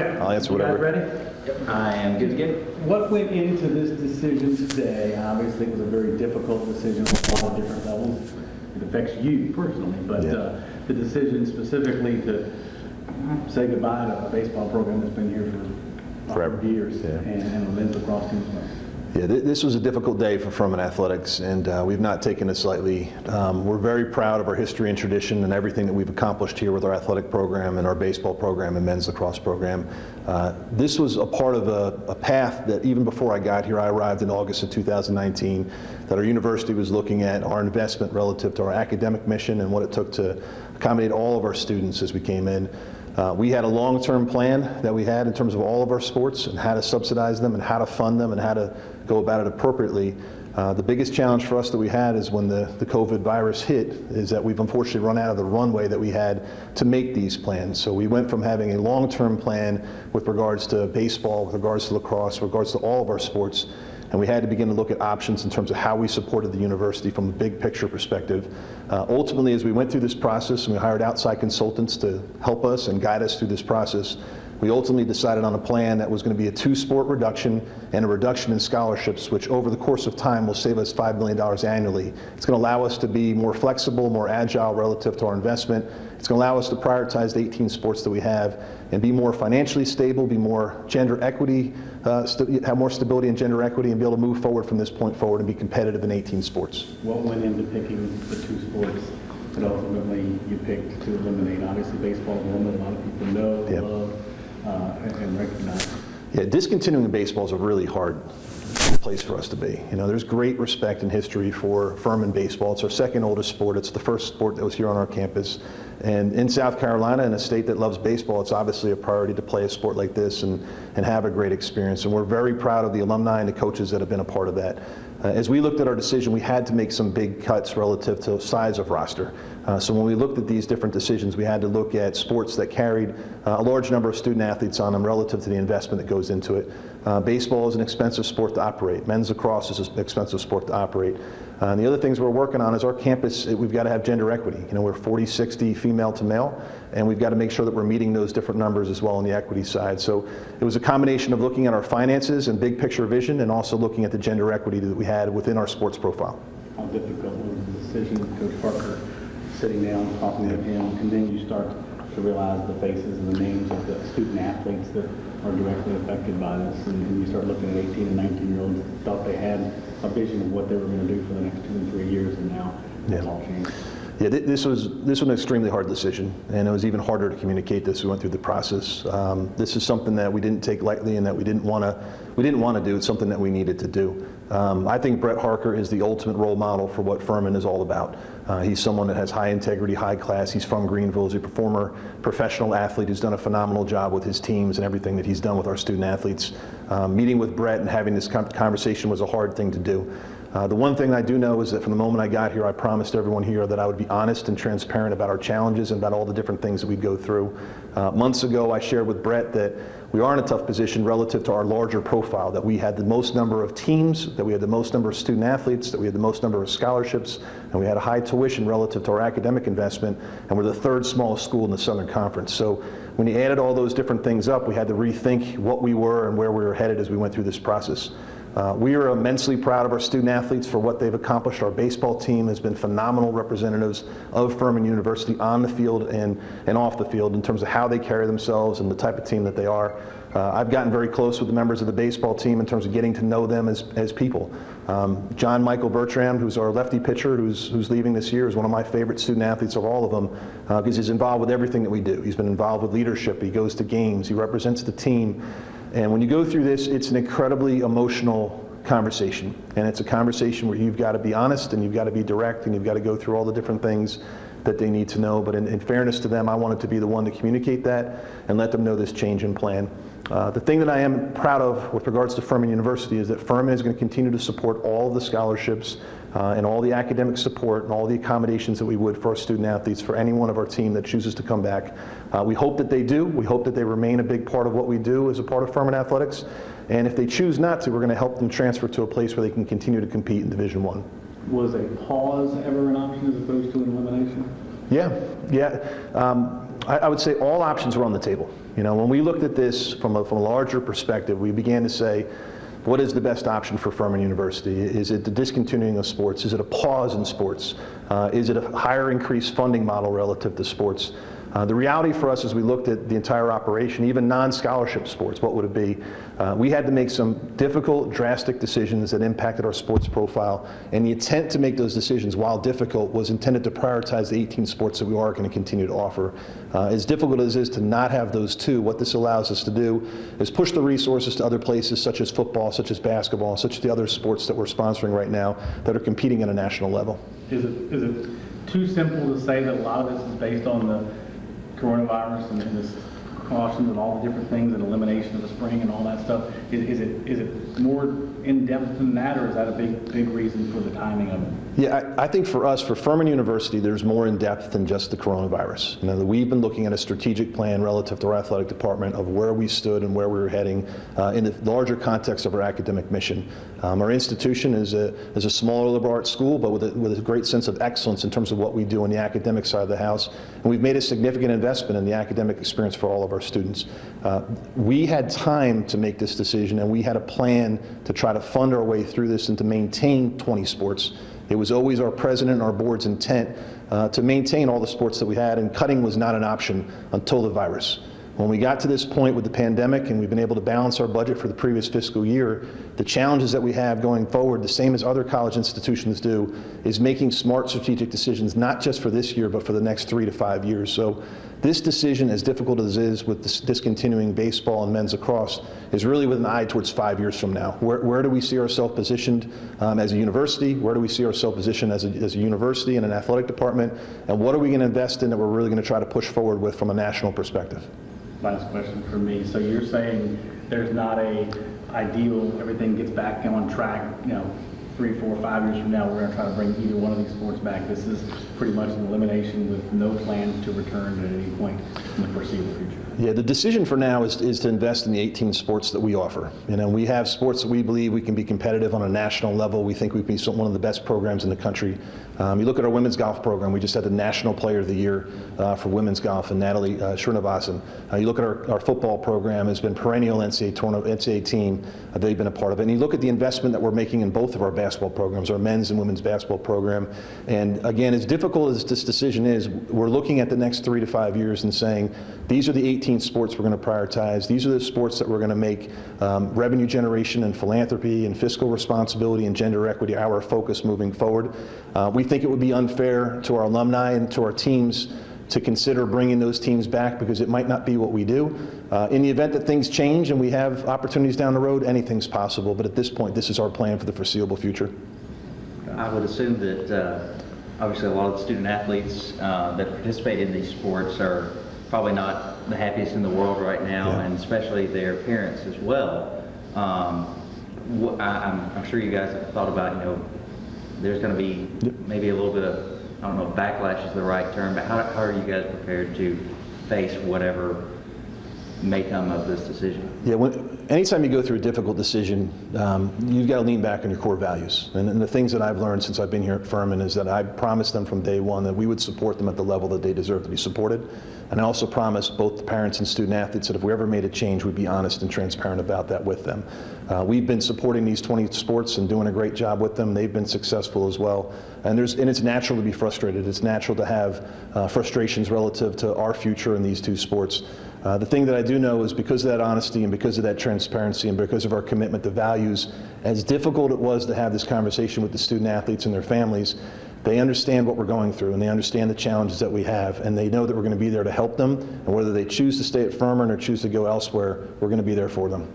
I'll answer whatever. You guys ready? Yep. I am good to go. What went into this decision today? Obviously, it was a very difficult decision on a lot of different levels. It affects you personally, but the decision specifically to say goodbye to a baseball program that's been here for Forever. years and a men's lacrosse team as well. Yeah, this was a difficult day for Furman Athletics, and we've not taken this lightly. We're very proud of our history and tradition and everything that we've accomplished here with our athletic program and our baseball program and men's lacrosse program. This was a part of a path that even before I got here, I arrived in August of 2019, that our university was looking at our investment relative to our academic mission and what it took to accommodate all of our students as we came in. We had a long-term plan that we had in terms of all of our sports and how to subsidize them and how to fund them and how to go about it appropriately. The biggest challenge for us that we had is when the COVID virus hit, is that we've unfortunately run out of the runway that we had to make these plans. So we went from having a long-term plan with regards to baseball, with regards to lacrosse, with regards to all of our sports, and we had to begin to look at options in terms of how we supported the university from a big picture perspective. Ultimately, as we went through this process and we hired outside consultants to help us and guide us through this process, we ultimately decided on a plan that was going to be a 2-sport reduction and a reduction in scholarships, which over the course of time will save us $5 million annually. It's going to allow us to be more flexible, more agile relative to our investment. It's going to allow us to prioritize the 18 sports that we have and be more financially stable, be more gender equity, have more stability in gender equity, and be able to move forward from this point forward and be competitive in 18 sports. What went into picking the 2 sports that ultimately you picked to eliminate? Obviously, baseball is one that a lot of people know, love, and recognize. Yeah, discontinuing baseball is a really hard place for us to be. You know, there's great respect and history for Furman baseball. It's our second oldest sport. It's the first sport that was here on our campus. And in South Carolina, in a state that loves baseball, it's obviously a priority to play a sport like this and have a great experience. And we're very proud of the alumni and the coaches that have been a part of that. As we looked at our decision, we had to make some big cuts relative to size of roster. So when we looked at these different decisions, we had to look at sports that carried a large number of student athletes on them relative to the investment that goes into it. Baseball is an expensive sport to operate. Men's lacrosse is an expensive sport to operate. And the other things we're working on is our campus, we've got to have gender equity. You know, we're 40-60 female to male, and we've got to make sure that we're meeting those different numbers as well on the equity side. So it was a combination of looking at our finances and big picture vision and also looking at the gender equity that we had within our sports profile. How difficult was the decision, Coach Parker, sitting down, talking with him, and then you start to realize the faces and the names of the student athletes that are directly affected by this, and you start looking at 18 and 19-year-olds that thought they had a vision of what they were going to do for the next 2 and 3 years, and now it's all changed. Yeah, this was an extremely hard decision, and it was even harder to communicate this. We went through the process. This is something that we didn't take lightly and that we didn't want to do. It's something that we needed to do. I think Brett Harker is the ultimate role model for what Furman is all about. He's someone that has high integrity, high class. He's from Greenville. He's a former professional athlete who's done a phenomenal job with his teams and everything that he's done with our student athletes. Meeting with Brett and having this conversation was a hard thing to do. The one thing I do know is that from the moment I got here, I promised everyone here that I would be honest and transparent about our challenges and about all the different things that we'd go through. Months ago, I shared with Brett that we are in a tough position relative to our larger profile, that we had the most number of teams, that we had the most number of student athletes, that we had the most number of scholarships, and we had a high tuition relative to our academic investment, and we're the 3rd smallest school in the Southern Conference. So when you added all those different things up, we had to rethink what we were and where we were headed as we went through this process. We are immensely proud of our student athletes for what they've accomplished. Our baseball team has been phenomenal representatives of Furman University on the field and off the field in terms of how they carry themselves and the type of team that they are. I've gotten very close with the members of the baseball team in terms of getting to know them as people. John Michael Bertram, who's our lefty pitcher who's leaving this year, is one of my favorite student athletes of all of them because he's involved with everything that we do. He's been involved with leadership. He goes to games. He represents the team. And when you go through this, it's an incredibly emotional conversation. And it's a conversation where you've got to be honest and you've got to be direct and you've got to go through all the different things that they need to know. But in fairness to them, I wanted to be the one to communicate that and let them know this change in plan. The thing that I am proud of with regards to Furman University is that Furman is going to continue to support all of the scholarships and all the academic support and all the accommodations that we would for our student athletes for any one of our team that chooses to come back. We hope that they do. We hope that they remain a big part of what we do as a part of Furman Athletics. And if they choose not to, we're going to help them transfer to a place where they can continue to compete in Division I. Was a pause ever an option as opposed to an elimination? Yeah. I would say all options were on the table. You know, when we looked at this from a larger perspective, we began to say, what is the best option for Furman University? Is it the discontinuing of sports? Is it a pause in sports? Is it a higher increased funding model relative to sports? The reality for us as we looked at the entire operation, even non-scholarship sports, what would it be? We had to make some difficult, drastic decisions that impacted our sports profile, and the intent to make those decisions, while difficult, was intended to prioritize the 18 sports that we are going to continue to offer. As difficult as it is to not have those two, what this allows us to do is push the resources to other places such as football, such as basketball, such as the other sports that we're sponsoring right now that are competing at a national level. Is it too simple to say that a lot of this is based on the coronavirus and this precautions and all the different things and elimination of the spring and all that stuff? Is it more in depth than that, or is that a big reason for the timing of it? Yeah, I think for us, for Furman University, there's more in depth than just the coronavirus. You know, we've been looking at a strategic plan relative to our athletic department of where we stood and where we were heading in the larger context of our academic mission. Our institution is a smaller liberal arts school, but with a great sense of excellence in terms of what we do on the academic side of the house. And we've made a significant investment in the academic experience for all of our students. We had time to make this decision, and we had a plan to try to fund our way through this and to maintain 20 sports. It was always our president and our board's intent to maintain all the sports that we had, and cutting was not an option until the virus. When we got to this point with the pandemic and we've been able to balance our budget for the previous fiscal year, the challenges that we have going forward, the same as other college institutions do, is making smart strategic decisions, not just for this year, but for the next 3 to 5 years. So this decision, as difficult as it is with discontinuing baseball and men's lacrosse, is really with an eye towards 5 years from now. Where do we see ourselves positioned as a university? Where do we see ourselves positioned as a university and an athletic department? And what are we going to invest in that we're really going to try to push forward with from a national perspective? Last question for me. So you're saying there's not a ideal, everything gets back on track, 3, 4, 5 years from now, we're going to try to bring either one of these sports back. This is pretty much an elimination with no plans to return at any point in the foreseeable future. Yeah, the decision for now is to invest in the 18 sports that we offer. We have sports that we believe we can be competitive on a national level. We think we can be one of the best programs in the country. You look at our women's golf program, we just had the National Player of the Year for women's golf, and Natalie Srinivasan. You look at our football program, has been perennial NCAA team. They've been a part of it. And you look at the investment that we're making in both of our basketball programs, our men's and women's basketball program. And again, as difficult as this decision is, we're looking at the next 3 to 5 years and saying, these are the 18 sports we're going to prioritize. These are the sports that we're going to make revenue generation and philanthropy and fiscal responsibility and gender equity our focus moving forward. We think it would be unfair to our alumni and to our teams to consider bringing those teams back because it might not be what we do. In the event that things change and we have opportunities down the road, anything's possible. But at this point, this is our plan for the foreseeable future. I would assume that obviously a lot of the student athletes that participate in these sports are probably not the happiest in the world right now, yeah. And especially their parents as well. I'm sure you guys have thought about, there's going to be maybe a little bit of, I don't know if backlash is the right term, but how are you guys prepared to face whatever may come of this decision? Yeah, anytime you go through a difficult decision, you've got to lean back on your core values. And the things that I've learned since I've been here at Furman is that I promised them from day one that we would support them at the level that they deserve to be supported. And I also promised both the parents and student athletes that if we ever made a change, we'd be honest and transparent about that with them. We've been supporting these 20 sports and doing a great job with them. They've been successful as well. And it's natural to be frustrated. It's natural to have frustrations relative to our future in these two sports. The thing that I do know is because of that honesty and because of that transparency and because of our commitment to values, as difficult it was to have this conversation with the student athletes and their families, they understand what we're going through and they understand the challenges that we have, and they know that we're going to be there to help them, and whether they choose to stay at Furman or choose to go elsewhere, we're going to be there for them.